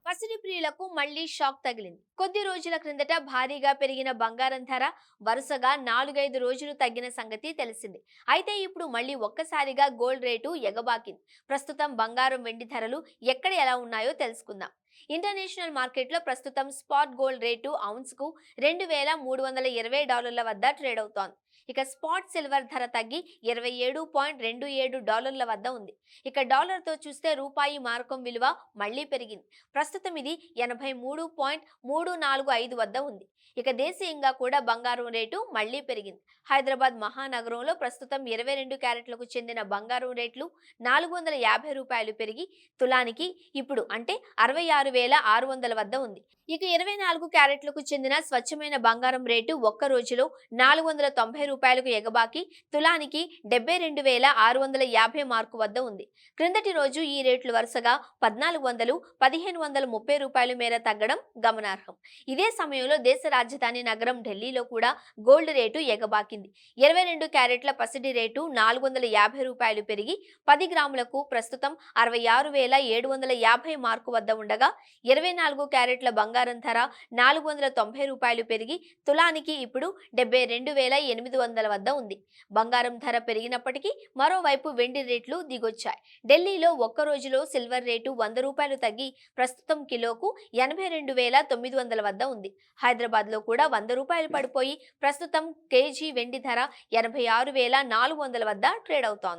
పసిడి ప్రియులకు మళ్లీ షాక్ తగిలింది. కొద్ది రోజుల క్రిందట భారీగా పెరిగిన బంగారం ధర వరుసగా 4-5 రోజులు తగ్గిన సంగతి తెలిసింది. అయితే ఇప్పుడు మళ్లీ ఒక్కసారిగా గోల్డ్ రేటు ఎగబాకింది. ప్రస్తుతం బంగారం వెండి ధరలు ఎక్కడ ఎలా ఉన్నాయో తెలుసుకుందాం. ఇంటర్నేషనల్ మార్కెట్లో ప్రస్తుతం స్పాట్ గోల్డ్ రేటు ఔన్స్కు $2,320 వద్ద ట్రేడ్ అవుతోంది. ఇక స్పాట్ సిల్వర్ ధర తగ్గి $27.27 వద్ద ఉంది. ఇక డాలర్తో చూస్తే రూపాయి మారకం విలువ మళ్లీ పెరిగింది. ప్రస్తుతం ఇది 83.345 వద్ద ఉంది. ఇక దేశీయంగా కూడా బంగారం రేటు మళ్లీ పెరిగింది. హైదరాబాద్ మహానగరంలో ప్రస్తుతం 22 క్యారెట్లకు చెందిన బంగారం రేట్లు $450 పెరిగి తులానికి ఇప్పుడు అంటే 66,600 వద్ద ఉంది. ఇక 24 క్యారెట్లకు చెందిన స్వచ్ఛమైన బంగారం రేటు ఒక్క రోజులో $490కు ఎగబాకి తులానికి 72,650 మార్కు వద్ద ఉంది. క్రిందటి రోజు ఈ రేట్లు వరుసగా $1,400, $1,530 మేర తగ్గడం గమనార్హం. ఇదే సమయంలో దేశ రాజధాని నగరం ఢిల్లీలో కూడా గోల్డ్ రేటు ఎగబాకింది. 22 క్యారెట్ల పసిడి రేటు $450 పెరిగి 10 గ్రాములకు ప్రస్తుతం 66,750 మార్కు వద్ద ఉండగా 24 క్యారెట్ల బంగారం ధర $490 పెరిగి తులానికి ఇప్పుడు 72,800 వద్ద ఉంది. బంగారం ధర పెరిగినప్పటికీ మరోవైపు వెండి రేట్లు దిగొచ్చాయి. ఢిల్లీలో ఒక్క రోజులో సిల్వర్ రేటు $100 తగ్గి ప్రస్తుతం కిలోకు 82,900 వద్ద ఉంది. హైదరాబాద్ లో కూడా $100 పడిపోయి ప్రస్తుతం కేజీ వెండి ధర 86,400 వద్ద ట్రేడ్ అవుతోంది.